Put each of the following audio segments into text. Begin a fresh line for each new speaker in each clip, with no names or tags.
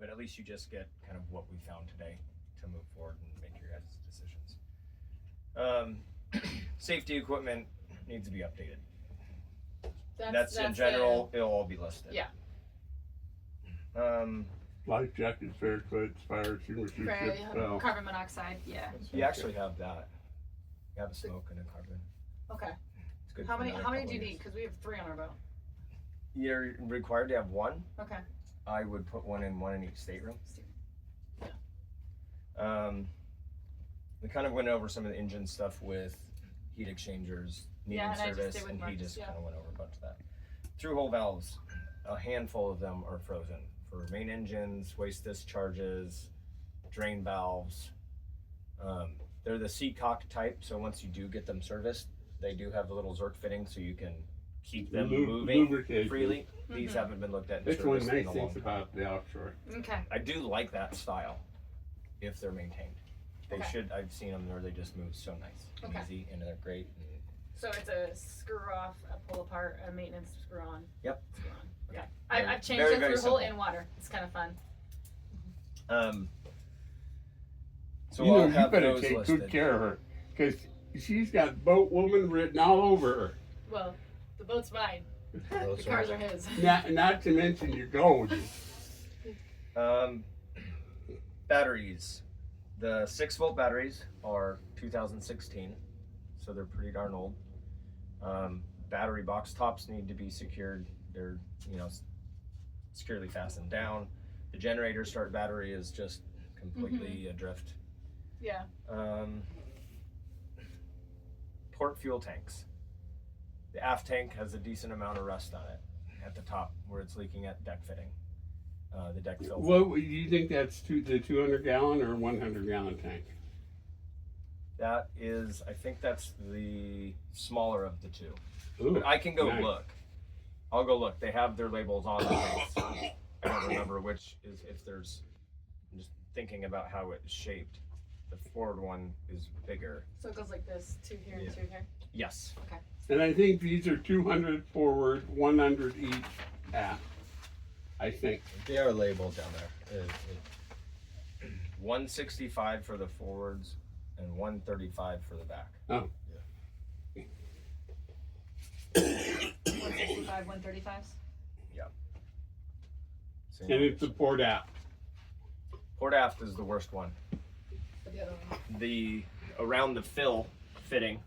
but at least you just get kind of what we found today to move forward and make your guys' decisions. Safety equipment needs to be updated. That's in general, it'll all be listed.
Yeah.
Life jackets, fair coats, fire extinguishers,
carbon monoxide, yeah.
You actually have that. You have a smoke and a carbon.
Okay.
It's good.
How many do you need? Because we have 3 on our boat.
You're required to have one.
Okay.
I would put one in each stateroom.
Yeah.
We kind of went over some of the engine stuff with heat exchangers needing service, and he just kind of went over a bunch of that. Through-hole valves, a handful of them are frozen for main engines, waste discharges, drain valves. They're the Seacock type, so once you do get them serviced, they do have the little Zerk fitting, so you can keep them moving freely. These haven't been looked at.
That's one nice thing about the Offshore.
Okay.
I do like that style if they're maintained. They should. I've seen them where they just move so nice and easy, and they're great.
So it's a screw off, a pull apart, a maintenance screw on.
Yep.
Screw on. Okay. I've changed it through hole in water. It's kind of fun.
So you better take good care of her, because she's got boat woman written all over her.
Well, the boat's mine. The cars are his.
Not to mention your gold.
Batteries. The 6-volt batteries are 2016, so they're pretty darn old. Battery box tops need to be secured. They're, securely fastened down. The generator start battery is just completely adrift.
Yeah.
Port fuel tanks. The aft tank has a decent amount of rust on it at the top where it's leaking at deck fitting. The deck filter.
What do you think that's the 200-gallon or 100-gallon tank?
That is, I think that's the smaller of the two.
Ooh,
but I can go look. I'll go look. They have their labels on the tanks. I don't remember which is, if there's, I'm just thinking about how it's shaped. The forward one is bigger.
So it goes like this, 2 here and 2 here?
Yes.
Okay.
And I think these are 200 forward, 100 each aft. I think.
They are labeled down there.
165 for the forwards and 135 for the back.
Oh.
Yeah.
165, 135s?
Yeah.
And it's the port aft.
Port aft is the worst one.
The other one.
The around the fill fitting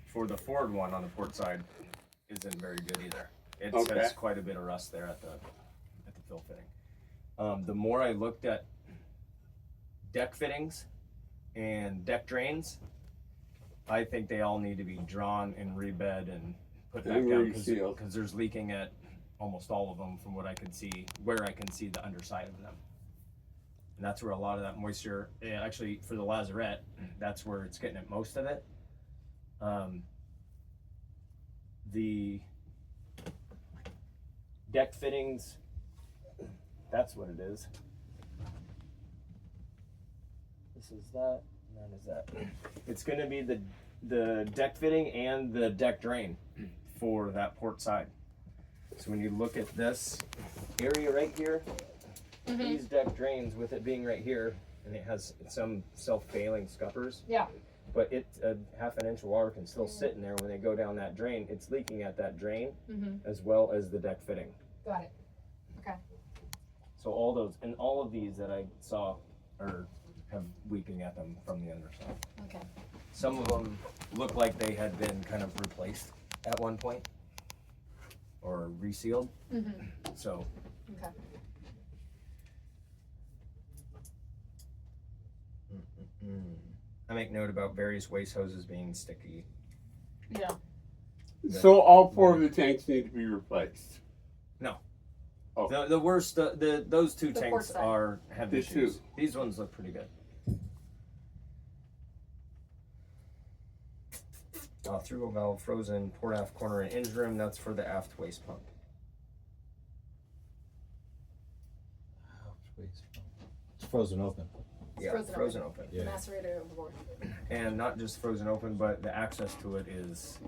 for the forward one on the port side isn't very good either. It has quite a bit of rust there at the fill fitting. The more I looked at deck fittings and deck drains, I think they all need to be drawn and rebed and put back down because there's leaking at almost all of them from what I could see, where I can see the underside of them. And that's where a lot of that moisture, actually for the lazarette, that's where it's getting at most of it. The deck fittings, that's what it is. This is that, and that is that. It's going to be the deck fitting and the deck drain for that port side. So when you look at this area right here, these deck drains with it being right here, and it has some self-bailing scuppers.
Yeah.
But it's a half an inch of water can still sit in there when they go down that drain. It's leaking at that drain as well as the deck fitting.
Got it. Okay.
So all those, and all of these that I saw have leaking at them from the underside.
Okay.
Some of them look like they had been kind of replaced at one point or resealed. So.
Okay.
I make note about various waste hoses being sticky.
Yeah.
So all 4 of the tanks need to be replaced.
No.
Oh.
The worst, those 2
The
tanks have
The
issues.
2.
These ones look pretty good. Through valve frozen, port aft corner and engine room. That's for the aft waste pump.
It's frozen open.
Yeah, frozen open.
Yeah.
Macerator overboard.
And not just frozen open, but the access to it is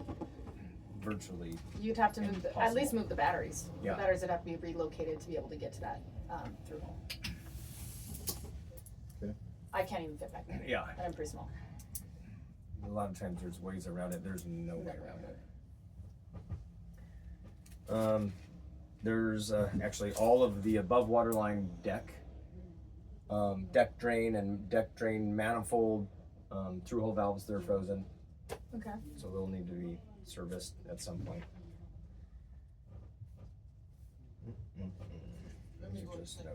virtually.
You'd have to move at least move the batteries.
Yeah.
The batteries would have to be relocated to be able to get to that through hole. I can't even fit back there.
Yeah.
And I'm pretty small.
A lot of times there's ways around it. There's no way around it. There's actually all of the above waterline deck, deck drain and deck drain manifold, through hole valves, they're frozen.
Okay.
So they'll need to be serviced at some point. Those are just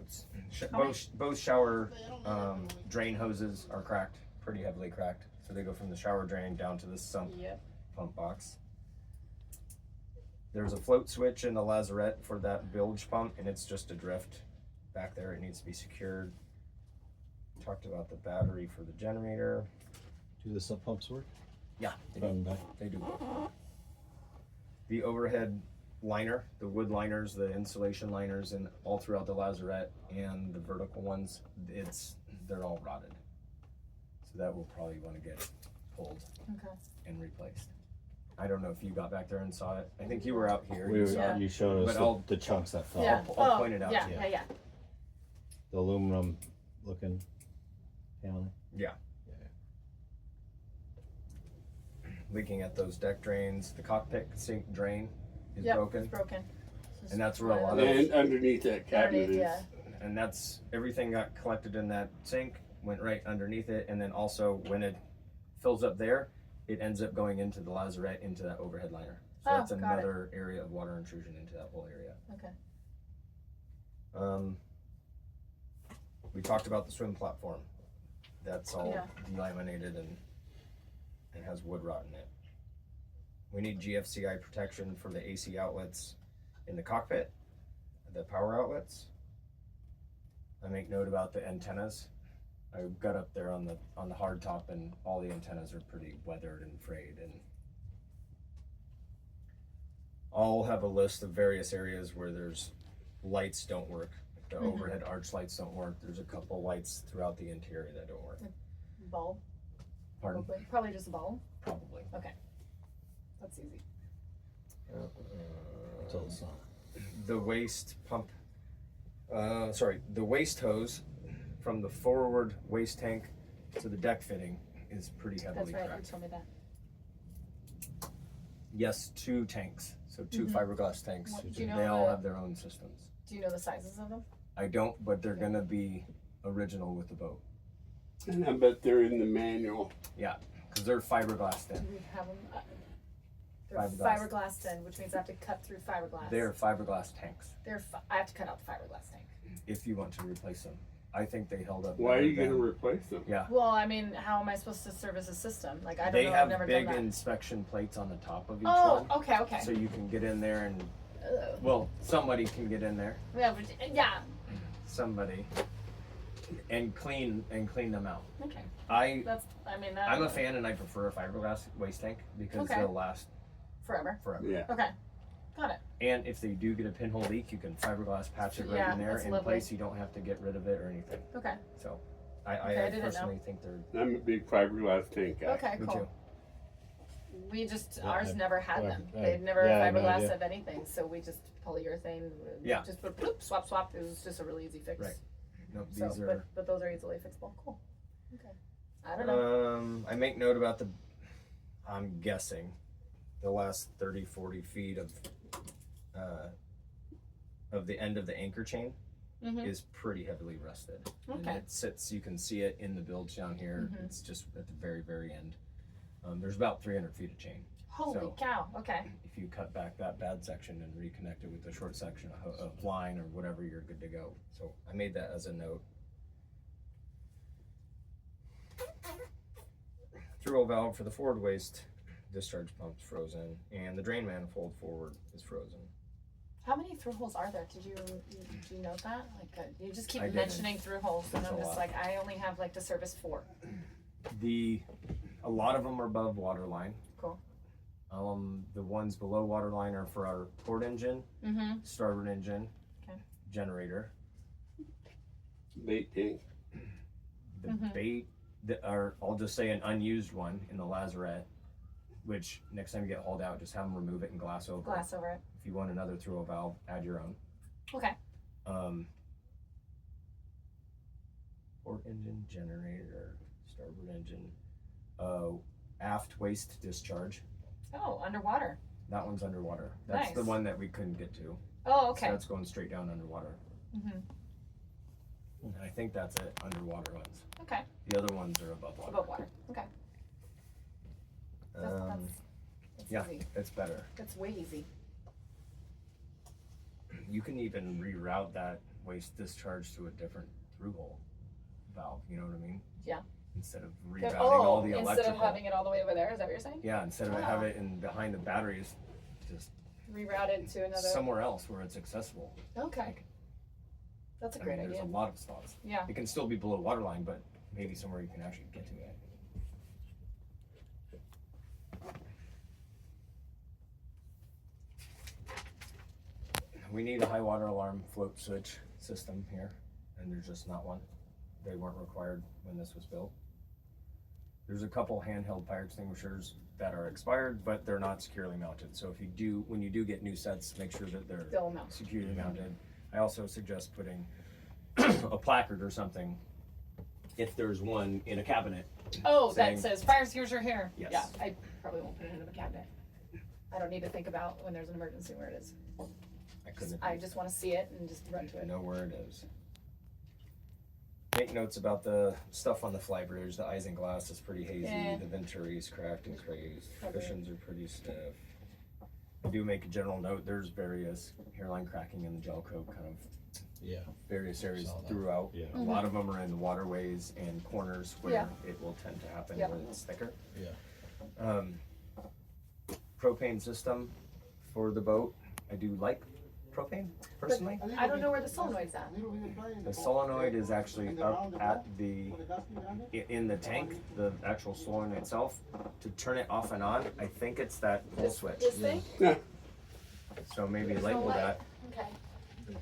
notes. Both shower drain hoses are cracked, pretty heavily cracked. So they go from the shower drain down to the sump pump box. There's a float switch in the lazarette for that bilge pump, and it's just adrift back there. It needs to be secured. Talked about the battery for the generator.
Do the sump pumps work?
Yeah,
Front and back?
they do. The overhead liner, the wood liners, the insulation liners, and all throughout the lazarette and the vertical ones, they're all rotted. So that will probably want to get pulled and replaced. I don't know if you got back there and saw it. I think you were out here.
You showed us
But
the chunks that fell.
Yeah.
I'll point it out
Yeah,
to you.
yeah.
The aluminum looking paneling.
Yeah. Leaking at those deck drains. The cockpit sink drain is broken.
It's broken.
And that's where a lot of
And underneath that cabinet is.
Yeah.
and that's everything got collected in that sink, went right underneath it, and then also when it fills up there, it ends up going into the lazarette into that overhead liner. So
Oh,
that's
got
another area of water intrusion into that whole area.
Okay.
We talked about the swim platform. That's all
Yeah.
delaminated and has wood rot in it. We need GFCI protection for the AC outlets in the cockpit, the power outlets. I make note about the antennas. I got up there on the hard top, and all the antennas are pretty weathered and frayed. And I'll have a list of various areas where there's lights don't work. The overhead arch lights don't work. There's a couple lights throughout the interior that don't work.
Bulb?
Pardon?
Probably just a bulb?
Probably.
Okay. That's easy.
Until it's not.
The waste pump, the waste hose from the forward waste tank to the deck fitting is pretty
That's
heavily
right, you
cracked.
told me that.
Yes, 2 tanks, so 2 fiberglass tanks.
What- do you know
They all
the-
have their own systems.
Do you know the sizes of them?
I don't, but they're gonna be original with the boat.
And I bet they're in the manual.
Yeah, because they're fiberglass
Do
thin.
we have them? They're
Fiberglass.
fiberglass thin, which means I have to cut through fiberglass.
They're fiberglass tanks.
I have to cut out the fiberglass tank.
If you want to replace them, I think they held up.
Why are
better
you going to
than-
replace them?
Yeah.
Well, I mean, how am I supposed to service a system? Like, I don't
They
know.
have
I've never
big
done that.
inspection plates on the top of each
Oh,
one,
okay, okay.
so you can get in there and
Ugh.
well, somebody can get in there.
Yeah, but, yeah.
Somebody and clean them out.
Okay.
I'm
That,
a fan, and I prefer a fiberglass waste tank because
Okay.
they'll last
forever.
forever.
Yeah.
Okay. Got it.
And if they do get a pinhole leak, you can fiberglass patch it right
Yeah,
in there
that's
in
lovely.
place. You don't have to get rid of it or anything.
Okay.
So
I
I
didn't know.
personally think they're
I'm a big fiberglass tank guy.
Okay,
me
cool.
too.
We just,
Yeah,
ours never had
yeah,
them.
yeah.
They'd never
Yeah, no
fiberglass
idea.
of anything, so we just polyurethane.
Yeah.
Just put bloop, swap, swap. It was just a really easy fix.
Right. Nope,
So,
these are.
but those are easily fixable. Cool. Okay. I don't know.
I make note about I'm guessing, the last 30, 40 feet of the end of the anchor chain
Mhm.
is pretty heavily rusted. And
Okay.
it sits, you can see it in the bilge down here.
Mhm.
It's just at the very, very end. There's about 300 feet of chain.
Holy
so-
cow. Okay.
If you cut back that bad section and reconnect it with the short section of line or whatever, you're good to go. So I made that as a note. Through-hole valve for the forward waste discharge pump's frozen, and the drain manifold forward is frozen.
How many through holes are there? Did you note that? Like, you just keep
I didn't.
mentioning through holes, and
There's
I'm
a
just
lot.
like, I only have like to service 4.
A lot of them are above water line.
Cool.
The ones below water line are for our port engine,
Mm-hmm.
starboard engine,
Okay.
generator.
Bait tank.
The
Mhm.
bait, I'll just say an unused one in the lazarette, which next time you get hauled out, just have them remove it and glass over.
Glass over it.
If you want another through-hole valve, add your own.
Okay.
Port port engine, generator, starboard engine, aft waste discharge.
Oh, underwater.
That one's underwater. That's
Nice.
the one that we couldn't get to.
Oh, okay.
So that's going straight down underwater.
Mm-hmm.
And I think that's it, underwater ones.
Okay.
The other ones are above water.
Above water. Okay. That's
Yeah,
easy.
it's better.
That's way easy.
You can even reroute that waste discharge to a different through hole valve, you know what I mean?
Yeah.
Instead of rerouting all
Oh,
the electrical.
instead of having it all the way over there, is that what you're saying?
Yeah, instead of
Wow.
have it in behind the batteries, just
Rerouted to another.
somewhere else where it's accessible.
Okay. That's a
I
great
mean, there's
idea.
a lot of spots.
Yeah.
It can still be below water line, but maybe somewhere you can actually get to it. We need a high water alarm float switch system here, and there's just not one. They weren't required when this was built. There's a couple handheld fire extinguishers that are expired, but they're not securely mounted. So if you do, when you do get new sets, make sure that they're
Still mount.
securely mounted. I also suggest putting a placard or something, if there's one in a cabinet.
Oh,
saying-
that says fire extinguisher here.
Yes.
Yeah, I probably won't put it in a cabinet. I don't need to think about when there's an emergency where it is.
I couldn't
I just want to see it and just run to it.
know where it is. Make notes about the stuff on the fly bridge. The isinglass is pretty hazy.
Yeah.
The venturi's cracked and crazed.
Okay.
Cushions are pretty stiff. I do make a general note. There's various hairline cracking in the gel coat, kind of
Yeah.
various areas
Saw that.
throughout.
Yeah.
A lot of them are in the waterways and corners where
Yeah.
it will tend to happen
Yeah.
when it's thicker.
Yeah.
Propane system for the boat. I do like propane personally.
I don't know where the solenoid's at.
The solenoid is actually up at in the tank, the actual solenoid itself. To turn it off and on, I think it's that pull switch.
This thing?
Yeah.
So maybe
There's no
label
light.
that.
Okay.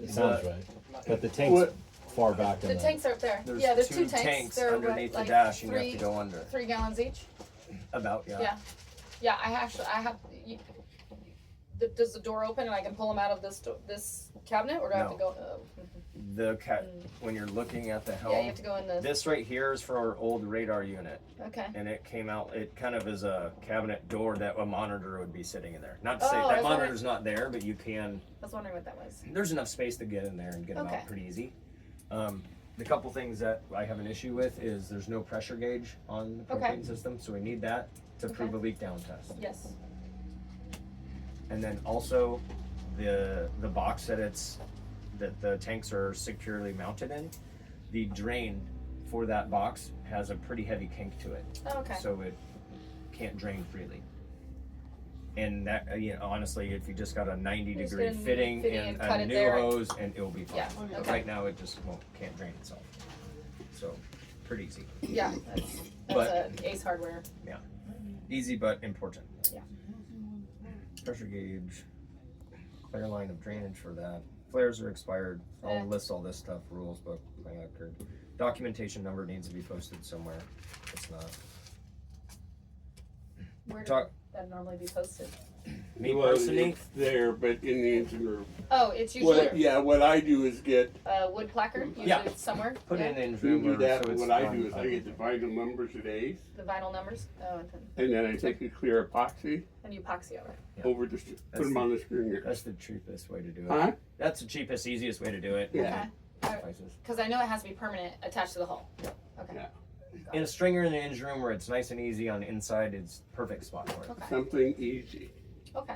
It sounds right. But the tank's
What-
far back in
The tanks are up there.
There's
Yeah, there's
two
two tanks. They're what,
underneath
like
the dash, and you have
three-
to go under.
3 gallons each.
About
Yeah. Yeah, I have. Does the door open and I can pull them out of this cabinet, or do I have to go?
The when you're looking at the helm.
Yeah, you have to go in the.
This right here is for our old radar unit,
Okay.
and it came out. It kind of is a cabinet door that a monitor would be sitting in there. Not to say
Oh, I
that
was wondering-
monitor's not there, but you can.
I was wondering what that was.
There's enough space to get in there and get them
Okay.
out pretty easy. The couple things that I have an issue with is there's no pressure gauge on the propane
Okay.
system, so we need that to
Okay.
prove a leak down test.
Yes.
And then also the box that the tanks are securely mounted in, the drain for that box has a pretty heavy kink to it,
Oh, okay.
so it can't drain freely. And that, honestly, if you just got a 90-degree
get a new
fitting
fitting
and
and cut
a
it
new
there.
hose, and it'll be fine.
Yeah,
But
okay.
right now, it just can't drain itself. So, pretty easy.
Yeah, that's
But-
a Ace Hardware.
Easy but important.
Yeah.
Pressure gauge, clear line of drainage for that. Flares are expired. I'll list all this stuff, rules book, record. Documentation number needs to be posted somewhere. It's not.
Where
Talk-
does that normally be posted?
Me
Well,
personally,
it's there, but in the engine room.
Oh, it's usually
What I do is get,
wood placard. Usually
Yeah.
it's somewhere.
put
yeah.
it in
you
room
do
or
that,
so
but
it's
what I
on-
do is I get the vinyl numbers at Ace,
The vinyl numbers. Oh, and
and then I take a clear epoxy
you epoxy over it.
Yeah.
over the, put them on the screen.
That's the cheapest way to do it.
Huh?
That's the cheapest, easiest way to do it.
Yeah.
Prices.
Because I know it has to be permanent, attached to the hull. Okay.
Yeah.
In a stringer in the engine room where it's nice and easy on the inside, it's perfect spot for it.
Okay.
Something easy.
Okay.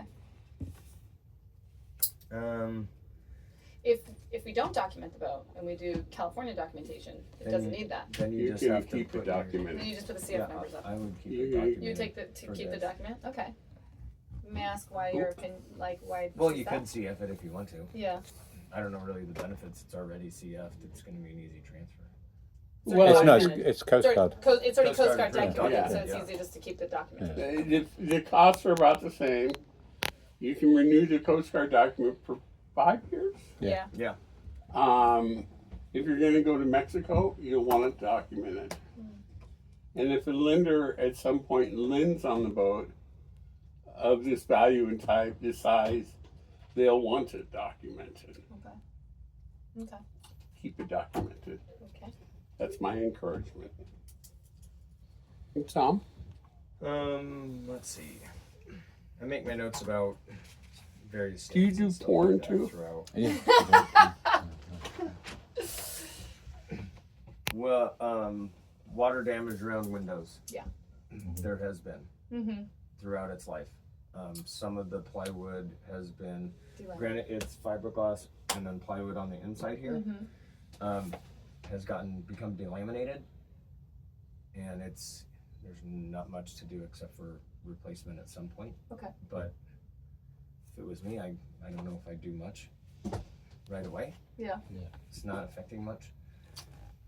If we don't document the boat and we do California documentation, it
Then
doesn't
you-
need that.
Then you
You
just
can
have to
keep it
put your-
Then
documented.
you just put the CF numbers up.
I would keep
You-
it
you
documented.
You take
for
keep the
this.
document. Okay. May I ask why you're why?
Well,
is
you
that?
could CF it if you want to.
Yeah.
I don't know really the benefits. It's already CF'd. It's going to be an easy transfer.
Well,
It's
I
not,
think
it's Coast Guard.
It's already
Coast
Coast
Guard
Guard
approved
documented, so
document,
it's
yeah.
easy just to keep the document.
the costs are about the same. You can renew the Coast Guard document for 5 years.
Yeah.
Yeah.
If you're going to go to Mexico, you'll want it documented. And if a lender at some point lends on the boat of this value and type, this size, they'll want it documented.
Okay. Okay.
Keep it documented.
Okay.
That's my encouragement. And Tom?
Let's see. I make my notes about various
Do you
things and
do
stuff
porn
like that
too?
throughout.
Yeah.
Well, water damage around windows.
Yeah.
There has been
Mm-hmm.
throughout its life. Some of the plywood has been,
Delaminated.
granted it's fiberglass and then plywood on the inside here,
Mm-hmm.
has become delaminated, and there's not much to do except for replacement at some point.
Okay.
But if it was me, I don't know if I'd do much right away.
Yeah.
It's not affecting much.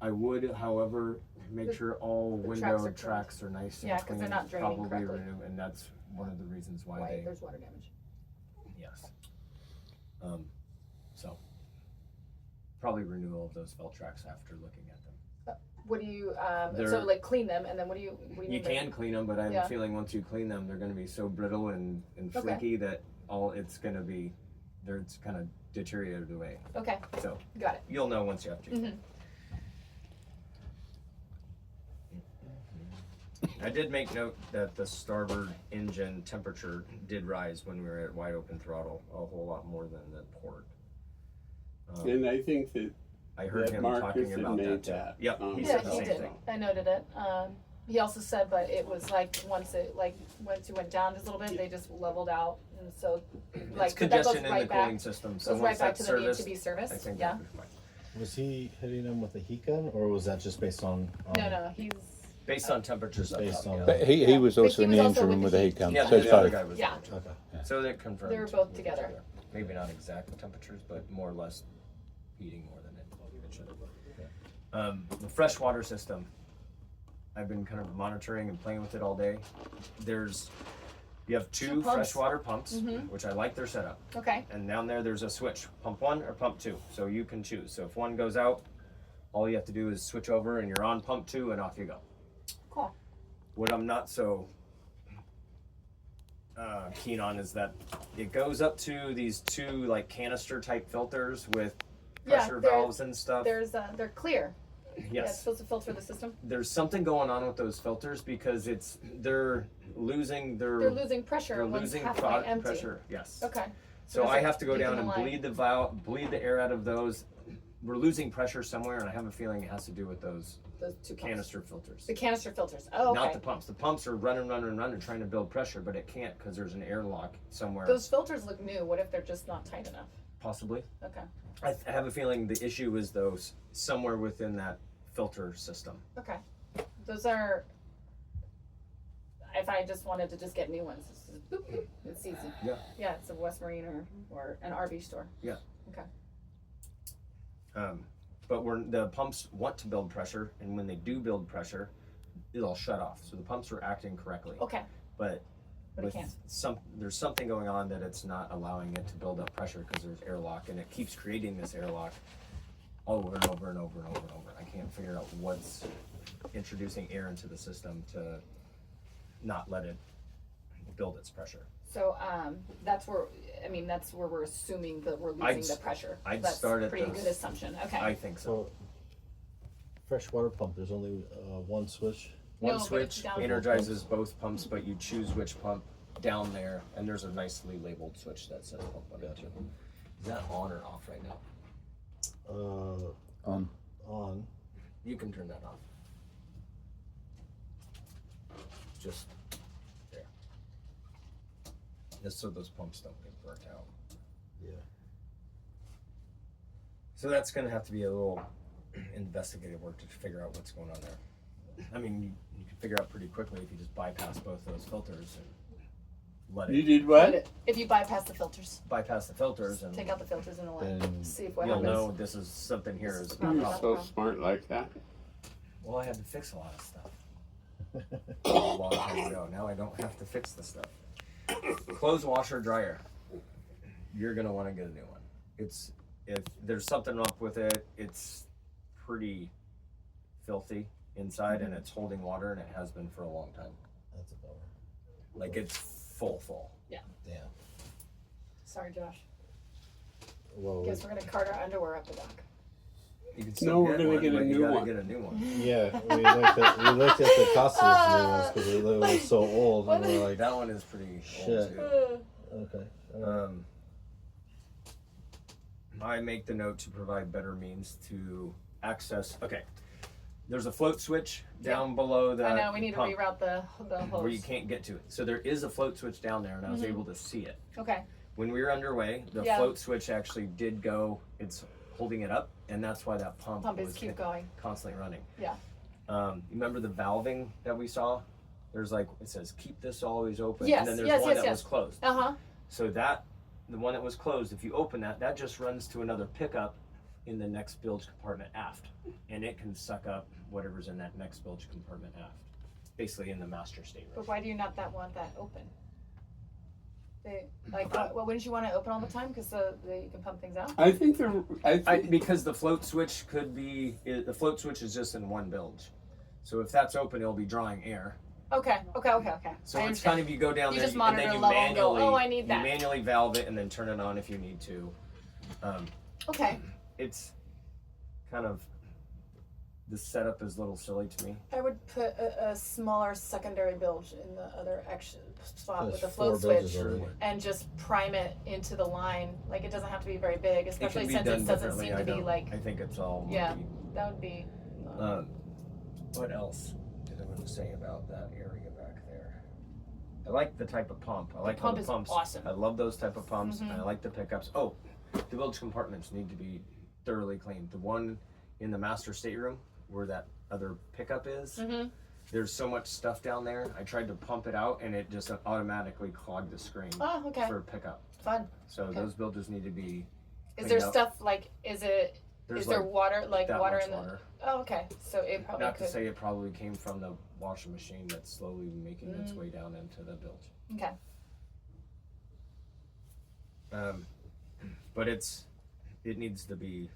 I would, however, make sure all
the
window
tracks are
tracks are nice and
Yeah, 'cause
clean.
they're not draining
Probably
correctly.
renew, and that's one of the reasons why
Why there's water damage.
yes. So probably renew all of those felt tracks after looking at them.
What do you
They're-
so like clean them and then what do you
You
mean by-
can clean them, but I have
Yeah.
a feeling once you clean them, they're going to be so brittle and
Okay.
flaky that it's going to be, it's kind of deteriorated away.
Okay,
So
got it.
you'll know once you have to.
Mm-hmm.
I did make note that the starboard engine temperature did rise when we were at wide open throttle a whole lot more than the port.
And I think that
I heard
that
him
Marcus
talking
had
about
made
that too.
that,
Yep, he
Yeah,
said the
he
same
did.
thing.
I noted it. He also said, but it was like once you went down just a little bit, they just leveled out, and so like
It's
that goes
congestion in the
right back,
cooling system, so
goes right
once
back
that's
to the need to
serviced,
be
I
serviced.
think
Yeah.
that'll be fine.
Was he hitting them with a heat gun, or was that just based on?
No, he's
Based on temperatures up
Based
top,
on-
yeah.
But he
Yeah.
was
But
also
he
in
was
the
also
engine
with
room with
the
a
heat.
heat gun.
Yeah,
So it's
the other
both.
guy was
Yeah.
there too.
Okay.
So they confirmed.
They were both together.
Maybe not exact temperatures, but more or less heating more than it should have. The freshwater system, I've been kind of monitoring and playing with it all day. You have
Two
two
pumps.
freshwater pumps,
Mhm.
which I like their setup.
okay.
And down there's a switch, pump 1 or pump 2. So you can choose. So if one goes out, all you have to do is switch over and you're on pump 2 and off you go.
Cool.
What I'm not so keen on is that it goes up to these two like canister type filters with
Yeah,
pressure
they're-
valves and stuff.
They're clear. Yeah, it's
Yes.
supposed to filter the system.
There's something going on with those filters because they're losing
They're losing pressure.
they're
One's
losing
halfway empty.
pressure. Yes.
Okay.
So
Is
I
it
have to go
leaking
down
the
and
line?
bleed the air out of those. We're losing pressure somewhere, and I have a feeling it has to do with those
Those two pumps.
canister filters.
The canister filters. Oh, okay.
Not the pumps. The pumps are running, trying to build pressure, but it can't because there's an airlock somewhere.
Those filters look new. What if they're just not tight enough?
Possibly.
Okay.
I have a feeling the issue is those somewhere within that filter system.
Okay. Those are. If I just wanted to just get new ones, it's just boop, boop, it's easy.
Yeah.
Yeah, it's a West Marine or an RV store.
But the pumps want to build pressure, and when they do build pressure, it'll shut off. So the pumps are acting correctly.
Okay.
But
But it can't.
there's something going on that it's not allowing it to build up pressure because there's airlock, and it keeps creating this airlock over and over and over and over and over. I can't figure out what's introducing air into the system to not let it build its pressure.
So that's where we're assuming that we're
I'd
losing the pressure.
I'd
That's
start
a
at
pretty
those.
good assumption. Okay.
I think so.
So, freshwater pump. There's only one switch.
One
No, but it's
switch
down-
energizes both pumps, but you choose which pump down there, and there's a nicely labeled switch that says pump on it too. Is that on or off right now?
On.
You can turn that off. Just there. Just so those pumps don't get burnt out.
Yeah.
So that's gonna have to be a little investigative work to figure out what's going on there. I mean, you can figure out pretty quickly if you just bypass both those filters and let
You
it
did what?
If you bypass the filters,
bypass the filters and
take out the filters in the line,
Then
see if what
you'll
happens.
know this is something here is a
Problem.
You're
problem.
so smart like that.
Well, I had to fix a lot of stuff a long time ago. Now I don't have to fix the stuff. Clothes washer dryer. You're gonna want to get a new one. If there's something up with it, it's pretty filthy inside and it's holding water and it has been for a long time.
That's a bummer.
Like it's full.
Damn.
Sorry, Josh.
Well,
Guess we're gonna cart our underwear up the dock.
You can
No,
still
we're gonna
one,
get a
but you
new
gotta
one.
get a new one.
Yeah, we looked at the cost of the new ones because it was so old, and we're like,
That one is pretty
Shit.
old too.
okay.
I make the note to provide better means to access. Okay, there's a float switch down below the
I know we need
pump
to reroute the hose.
where you can't get to it. So there is a float switch down there, and I was able to see it.
Okay.
When we were underway, the
Yeah.
float switch actually did go. It's holding it up, and that's why that pump
Pump is
was
keep going.
constantly running.
Yeah.
You remember the valving that we saw? There's like, it says keep this always open,
Yes,
and then there's
yes,
one
yes,
that
yes.
was closed. So that, the one that was closed, if you open that, that just runs to another pickup in the next bilge compartment aft, and it can suck up whatever's in that next bilge compartment aft, basically in the master stateroom.
But why do you not want that open? Well, wouldn't you want it open all the time because you can pump things out?
I think
Because the float switch could be, the float switch is just in one bilge. So if that's open, it'll be drawing air.
Okay.
So
I
it's kind of, you go down
You
there
just
and
monitor
then you
level and go,
manually,
"Oh, I need that."
you manually valve it and then turn it on if you need to.
Okay.
It's kind of, the setup is a little silly to me.
I would put a smaller secondary bilge in the other spot with the
There's
float
4 bilges
switch
over there.
and just prime it into the line. Like it doesn't have to be very big,
It can
especially
be
since
done
it doesn't
differently.
seem to be like.
I think it's all.
Yeah.
murky.
That would be.
What else did I want to say about that area back there? I like the type of pump. I like
pump
all
is
the pumps.
awesome.
I love those type of pumps.
Mhm.
And I like the pickups. Oh, the bilge compartments need to be thoroughly cleaned. The one in the master stateroom where that other pickup is, there's so much stuff down there. I tried to pump it out and it just automatically clogged the screen
Oh, okay.
for pickup.
Fun.
So
Okay.
those bilges need to be
Is there
cleaned up.
stuff like? Is there water
that
water
much
in the?
water.
Oh, okay. So it probably
Not
could.
to say it probably came from the washing machine that's slowly making its way down into the bilge.
Okay.
But it needs to be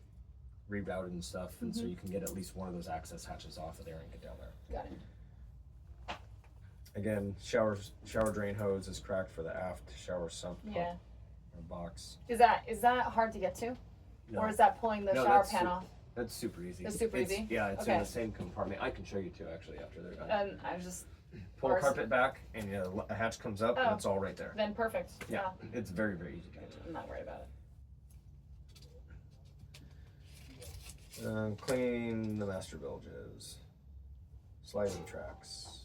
rerouted and stuff, and so you can get at least one of those access hatches off of there and get down there.
Got it.
Again, shower drain hose is cracked for the aft shower sump pump
Yeah.
or box.
Is that hard to get to,
No,
or is that pulling the
No,
shower
that's
pan off?
that's super easy.
It's super easy?
Yeah, it's in
Okay.
the same compartment. I can show you too, actually, after they're done.
And I just
Pull a carpet back, and a hatch comes up,
Oh.
and it's all right there.
then perfect.
Yeah, it's very, very easy to get to.
I'm not worried about it.
Clean the master bilges. Sliding tracks.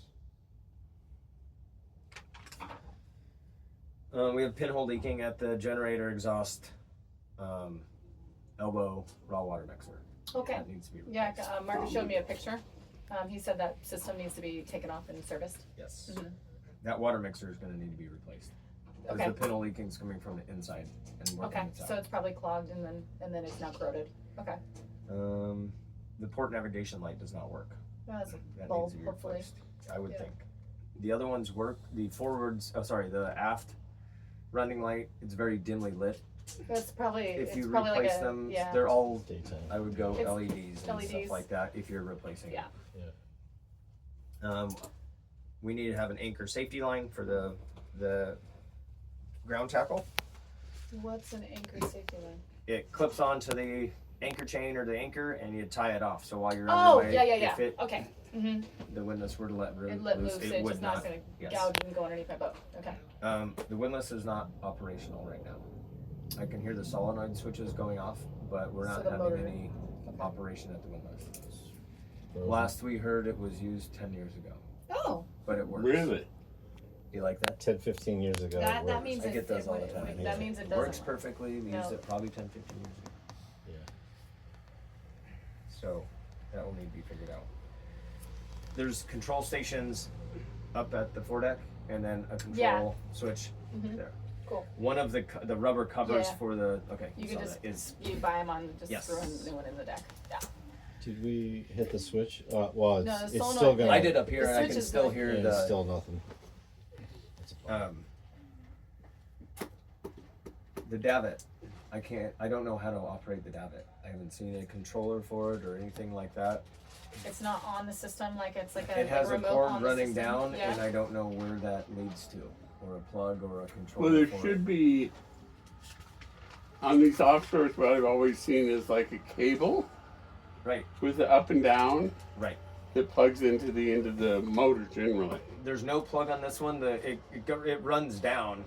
We have pinhole leaking at the generator exhaust elbow raw water mixer.
Okay.
That needs to be replaced.
Yeah, Marcus showed me a picture. He said that system needs to be taken off and serviced.
Yes.
Mhm.
That water mixer is going to need to be replaced. Because
Okay.
the pinhole leaking is coming from the inside and working
Okay,
its
so
out.
it's probably clogged and then it's now corroded. Okay.
The port navigation light does not work.
Well, that's a
That
bulb,
needs to be
hopefully.
replaced. I would
Yeah.
think. The other ones work. The the aft running light, it's very dimly lit.
It's probably
If you
probably
replace
like a,
them,
yeah.
they're all,
Daytime.
I would go
It's
LEDs and
LEDs.
stuff like that if you're replacing
Yeah.
them. We need to have an anchor safety line for the ground tackle.
What's an anchor safety line?
It clips onto the anchor chain or the anchor, and you tie it off. So while you're
Oh,
underway,
yeah.
if it,
Okay.
the windlass were to let
It
loose,
moves,
it
it's
would
just not gonna
yes.
gouge and go underneath my boat. Okay.
The windlass is not operational right now. I can hear the solenoid switches going off, but we're
So
not
the
having
motor-
any operation at the windlass.
Frozen.
Last we heard, it was used 10 years ago,
Oh,
but it works.
Really?
You like that?
10, 15 years ago.
that
it worked.
means
I get those all the
it-
time.
that means it doesn't
Works
work.
perfectly. We
No.
used it probably 10, 15 years ago.
Yeah.
So that will need to be figured out. There's control stations up at the foredeck, and then a control switch
Mhm.
there.
Cool.
One of the rubber covers
Yeah.
for the
You
so
can just
that is
you buy them on just
Yes.
throw a new one in the deck. Yeah.
Did we hit the switch? Well,
No,
it's
the solenoid-
still gonna.
I did up here,
The
and I
switch
can
is
still
good.
hear
Yeah,
the
it's still nothing. That's a problem.
the davit. I don't know how to operate the davit. I haven't seen a controller for it or anything like that.
It's not on the system like it's like a
It has a
remote
cord
on the
running
system.
down,
Yeah.
and I don't know where that leads to, or a plug or a controller.
Well, there
for
should
it.
be, on these offshores, what I've always seen is like a cable
Right.
with the up and down
Right.
that plugs into the end of the motor generally.
There's no plug on this one. It runs down,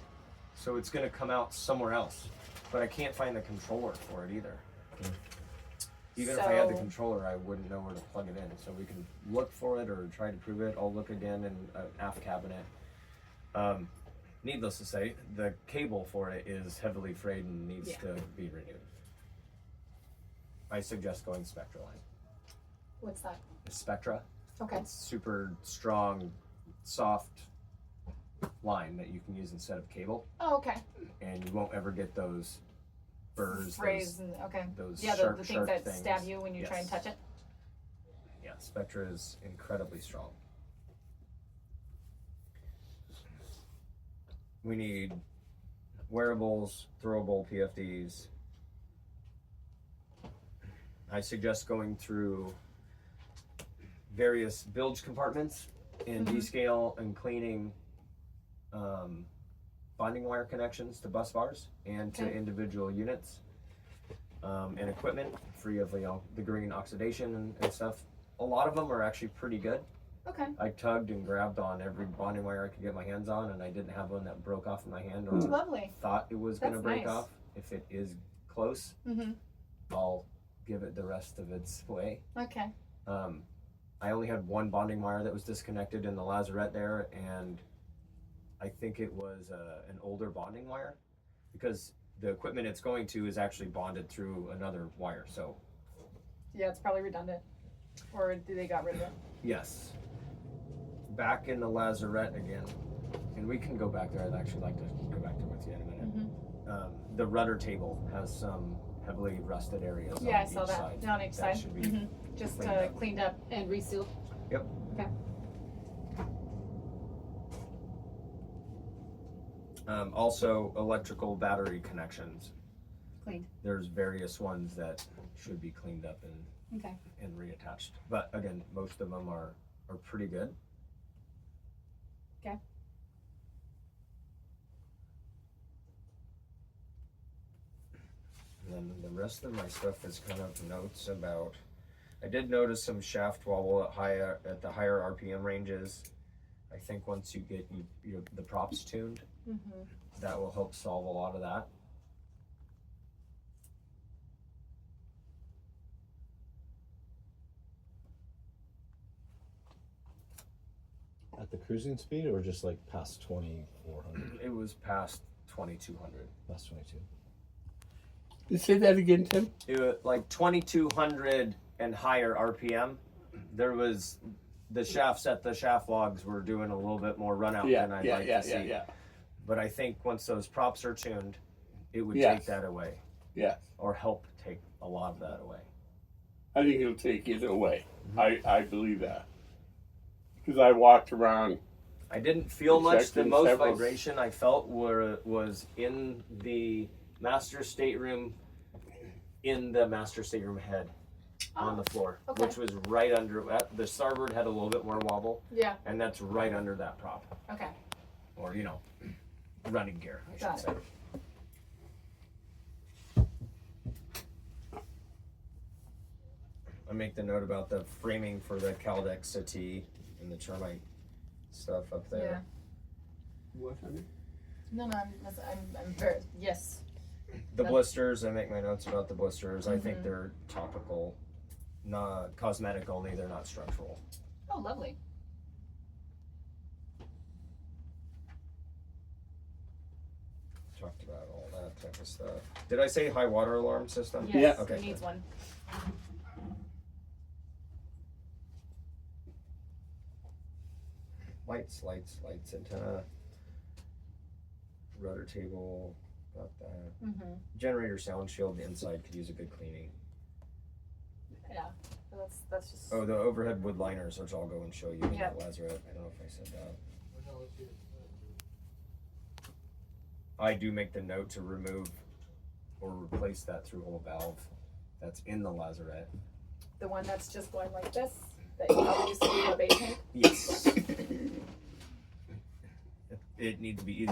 so it's going to come out somewhere else. But I can't find the controller for it either. Even if I had the controller, I wouldn't know where to plug it in. So we can look for it or try to prove it. I'll look again in an aft cabinet. Needless to say, the cable for it is heavily frayed and needs to be renewed. I suggest going Spectra line.
What's that?
Spectra.
Okay.
It's super strong, soft line that you can use instead of cable.
Oh, okay.
And you won't ever get those burrs.
Sprays and okay.
Those
yeah,
sharp,
the things that
things.
stab you when you try and touch it.
Yeah, Spectra is incredibly strong. We need wearables, throwable PFDs. I suggest going through various bilge compartments and descale and cleaning bonding wire connections to bus bars and to individual units and equipment free of the green oxidation and stuff. A lot of them are actually pretty good.
Okay.
I tugged and grabbed on every bonding wire I could get my hands on, and I didn't have one that broke off in my hand or
Lovely.
thought it was going to
That's
break
nice.
off. If it is close, I'll give it the rest of its way.
Okay.
I only had one bonding wire that was disconnected in the lazarette there, and I think it was an older bonding wire because the equipment it's going to is actually bonded through another wire. So
yeah, it's probably redundant, or they got rid of it.
yes, back in the lazarette again, and we can go back there. I'd actually like to go back there with you in a minute. The rudder table has some heavily rusted areas.
Yeah,
on
I saw
each
that
side.
on each
That
side.
should be
Just
cleaned up.
cleaned up and resealed.
Yep.
Okay.
Also, electrical battery connections.
Cleaned.
There's various ones that should be cleaned up
Okay.
and reattached. But again, most of them are pretty good.
Okay.
And then the rest of my stuff is kind of notes about. I did notice some shaft wobble at the higher RPM ranges. I think once you get the props tuned, that will help solve a lot of that.
At the cruising speed or just like past 2400?
It was past 2200.
Past 22.
You say that again, Tim?
It was like 2200 and higher RPM. There was the shafts at the shaft logs were doing a little bit more run out than I'd like to see. But I think once those props are tuned, it would take that away.
Yes.
Or help take a lot of that away.
I think it'll take it away. I believe that. Because I walked around.
I didn't feel much. The
Checked
most
several-
vibration I felt was in the master stateroom, in the master stateroom head on the floor,
okay.
which was right under, the starboard had a little bit more wobble,
Yeah.
and that's right under that prop.
Okay.
Or, running gear, I
Got
should
it.
say. I make the note about the framing for the Caldex settee and the termite stuff up there.
What, honey?
No, I'm very yes.
The blisters, I make my notes about the blisters. I think they're topical, not cosmetic only, they're not structural.
Oh, lovely.
Talked about all that type of stuff. Did I say high water alarm system?
Yes,
Yeah.
Okay.
he needs one.
Lights, antenna, rudder table, got that. Generator sound shield inside could use a good cleaning.
Yeah. That's just.
Oh, the overhead wood liners, which I'll go and show you in
Yep.
that lazarette. I don't know if I said that. I do make the note to remove or replace that through-hole valve that's in the lazarette.
The one that's just going like this. That you probably used to do in a bait tank.
Yes. It needs to be either